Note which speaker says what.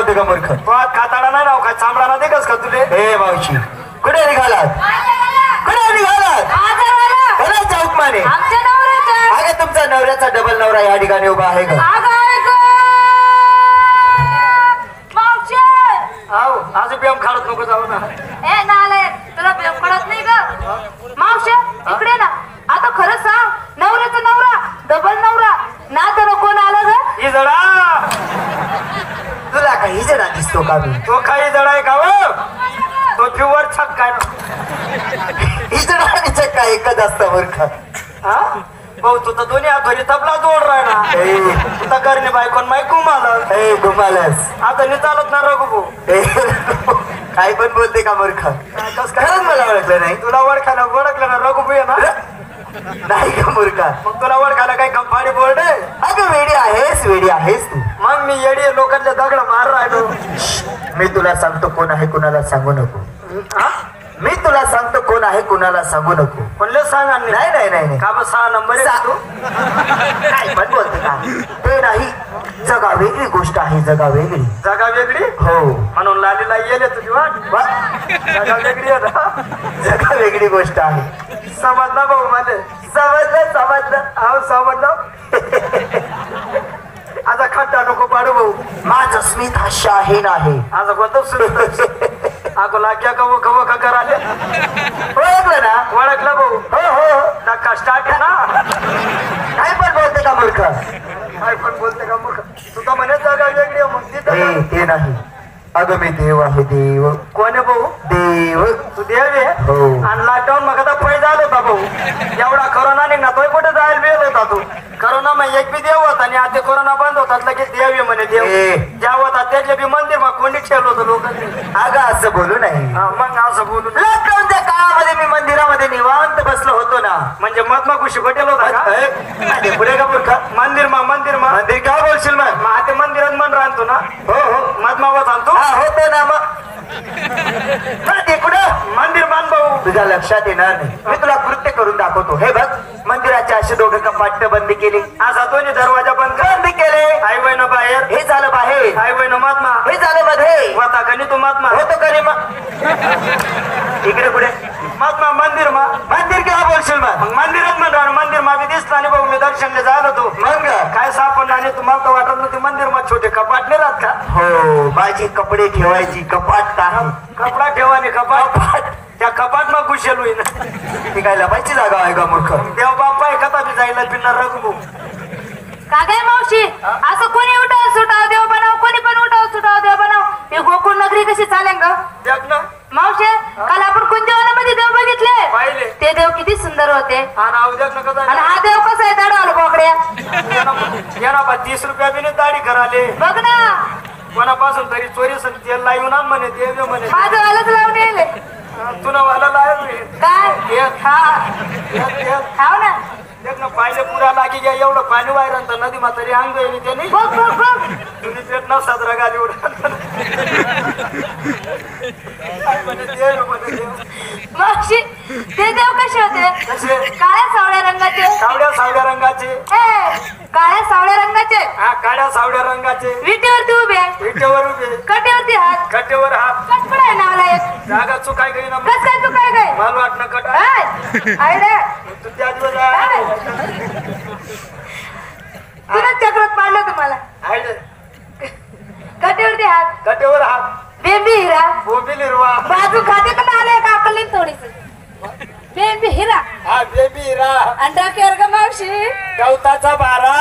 Speaker 1: बोलते का मूर्ख?
Speaker 2: तो आज खाताडा नाही राव काय चांबडा देकस का तुले?
Speaker 1: ए मावशी कुठे निघालात? कुठे निघालात? कोणाच्या हुकमाने? अरे तुमचा नवऱ्याचा डबल नवरा या ठिकाणी उभा आहे का?
Speaker 2: आव आज बियाम खाडत नको जाऊ ना.
Speaker 3: ए नाले तुला बियाम कळत नाही ग? मावशी इकडे ना. आता खरं सांग नवऱ्याचा नवरा डबल नवरा ना तर कोण आलं ग?
Speaker 2: ही जडा
Speaker 1: तुला काही जरा दिसतो का मी?
Speaker 2: तो काही जडा आहे का व? तो प्युअर छक काय
Speaker 1: इजडा आणि चक्का एकच असतं मूर्ख.
Speaker 2: हा भाऊ तू तर दोन्ही हातोरी तबला जोड राहिला.
Speaker 1: ए
Speaker 2: तू तर करणे बायकोन माईक घुमाला.
Speaker 1: ए घुमालस.
Speaker 2: आता नाही चालत ना रघु भाऊ.
Speaker 1: ए काय पण बोलते का मूर्ख?
Speaker 2: कस काय
Speaker 1: खरंच मला ओळखलं नाही.
Speaker 2: तुला ओळखलं ना रघु भाऊ ना.
Speaker 1: नाही का मूर्ख?
Speaker 2: मग तुला ओळखायला काही कंपाणी बोर्ड आहे?
Speaker 1: अगं वेडी आहेस तू.
Speaker 2: मग मी येडी लोकांच्या दगड मार राहिलो.
Speaker 1: मी तुला सांगतो कोण आहे कुणाला सांगू नको.
Speaker 2: हा?
Speaker 1: मी तुला सांगतो कोण आहे कुणाला सांगू नको.
Speaker 2: म्हणले सांग आणि
Speaker 1: नाही नाही नाही नाही.
Speaker 2: का बस 6 नंबर आहे तू?
Speaker 1: काय पण बोलते का? ते नाही. जगा वेगळी गोष्ट आहे. जगा वेगळी.
Speaker 2: जागा वेगळी
Speaker 1: हो
Speaker 2: म्हणून लालीला येले तुझी वाट.
Speaker 1: वा.
Speaker 2: जागा वेगळी आहे ना.
Speaker 1: जगा वेगळी गोष्ट आहे.
Speaker 2: समजला भाऊ मला.
Speaker 1: समजलं.
Speaker 2: अहो समजलं. आता खट्टा नको पाडू भाऊ.
Speaker 1: माझं स्मित हास्य आहे नाही.
Speaker 2: आता कोणतं सुरू आकोला क्या कवो कवो का कराले.
Speaker 1: ओळखलं ना?
Speaker 2: ओळखलं भाऊ.
Speaker 1: हो
Speaker 2: धक्का स्टार्ट आहे ना.
Speaker 1: काय पण बोलते का मूर्ख?
Speaker 2: काय पण बोलते का मग? तू तर म्हणे जागा वेगळी आहे मग तिथं.
Speaker 1: ते नाही. अगं मी देव आहे. देव.
Speaker 2: कोण आहे भाऊ?
Speaker 1: देव.
Speaker 2: तू देव आहे.
Speaker 1: हो.
Speaker 2: आणि लॉकडाऊन मग आता फै झाला होता भाऊ. एवढा करोना निघणार तोय कुठे जायला वेळ होता तू? करोना मग एक बी देव होता आणि आता कोरोना बंद होतात लगेच देव आहे म्हणे. देव ज्या होता त्याच्या बी मंदिर मग कोणी ठेवलं होतं लोकांनी.
Speaker 1: अगं असं बोलू नाही.
Speaker 2: मग असं बोलून
Speaker 1: लॉकडाऊनच्या काळामध्ये मी मंदिरामध्ये निवांत बसलो होतो ना.
Speaker 2: म्हणजे महात्मा खुशी पटेल होता का?
Speaker 1: अरे, पुढे का मूर्ख?
Speaker 2: मंदिर
Speaker 1: मंदिर काय बोलशील मग?
Speaker 2: मग ते मंदिरात मन राहतो ना.
Speaker 1: हो
Speaker 2: महात्मा वर आणतो
Speaker 1: हा होतो ना मग. ते कुठं?
Speaker 2: मंदिर बांध भाऊ.
Speaker 1: तुझ्या लक्षात येणार नाही. मी तुला कृत्य करून दाखवतो. हे बघ मंदिराचे असे दोघं कपाट बंद केले.
Speaker 2: असा दोन्ही दरवाजा बंद
Speaker 1: केले.
Speaker 2: आई वय बाहेर.
Speaker 1: हे झालं बाहेर.
Speaker 2: आई वय महात्मा.
Speaker 1: हे झालं मध्ये.
Speaker 2: होता कनी तू महात्मा.
Speaker 1: होतो करी मग. इकडे पुढे
Speaker 2: महात्मा मंदिर
Speaker 1: मंदिर केव्हा बोलशील मग?
Speaker 2: मंदिरात म्हणा. मंदिर मा बी दिसला नाही भाऊ. मी दर्शनला झालो तो.
Speaker 1: मग
Speaker 2: काय सापडला आणि तुम्हाला तर वाटत नव्हती मंदिर मग छोटे कपाट नाही राहत का?
Speaker 1: हो माझे कपडे ठेवायची कपाट टाक.
Speaker 2: कपडा ठेवाने कपाट. त्या कपाट मग घुसेल होईन.
Speaker 1: ती काय लपायची जागा आहे का मूर्ख?
Speaker 2: देव बाप्पा एखादा बी जायला पिणार रघु.
Speaker 3: का काय मावशी असं कोणी उठाव सुटाव देव बनाव कोणी पण उठाव सुटाव देव बनाव. हे गोकुळ नगरी कशी चालेल ग?
Speaker 2: देख ना.
Speaker 3: मावशी काल आपण कोणत्या वनामध्ये देव बघितले?
Speaker 2: पाहिले.
Speaker 3: ते देव किती सुंदर होते.
Speaker 2: हा ना देख ना कसं
Speaker 3: आणि हा देव कसा आहे दाढवाला बोकड्या.
Speaker 2: या ना 30 रुपया बी दाढी कराले.
Speaker 3: बघ ना
Speaker 2: कोणापासून तरी चोरी तेल लावून आण म्हणे. देव म्हणे
Speaker 3: माझं वालच लावून येईल.
Speaker 2: तुला वाला लाव
Speaker 3: काय हा हाव ना.
Speaker 2: देख ना पाहिले पुरा लागी घ्या. एवढं पाणी वायरण तर नदी म्हातारी अंग येईल त्याने.
Speaker 3: बघ बघ बघ
Speaker 2: तुम्ही पेट न साजरा गाली उडत.
Speaker 3: मावशी ते देव कसे होते?
Speaker 2: कसे?
Speaker 3: काळ्या सावळ्या रंगाचे.
Speaker 2: सावड्या रंगाचे.
Speaker 3: काळ्या सावळ्या रंगाचे.
Speaker 2: हा काळ्या सावड्या रंगाचे.
Speaker 3: विटेवरती उभे.
Speaker 2: विटेवर उभे.
Speaker 3: कटेवरती हात.
Speaker 2: कटेवर हात.
Speaker 3: कटपड आहे नावाला एक.
Speaker 2: जागा चुकाय गई ना.
Speaker 3: कस काय तू काय काय
Speaker 2: मला वाटणं कटा.
Speaker 3: आयडे
Speaker 2: तू त्या दिवस
Speaker 3: तुला चक्रात पाडलं तुम्हाला. कटेवरती हात.
Speaker 2: कटेवर हात.
Speaker 3: बेंबी हिरा.
Speaker 2: बोंबील हिरवा.
Speaker 3: बाजू खाते का आले का अकली थोडीशी. बेंबी हिरा.
Speaker 2: हा बेबी हिरा.
Speaker 3: अंडा केर का मावशी.
Speaker 2: गवताचा बारा.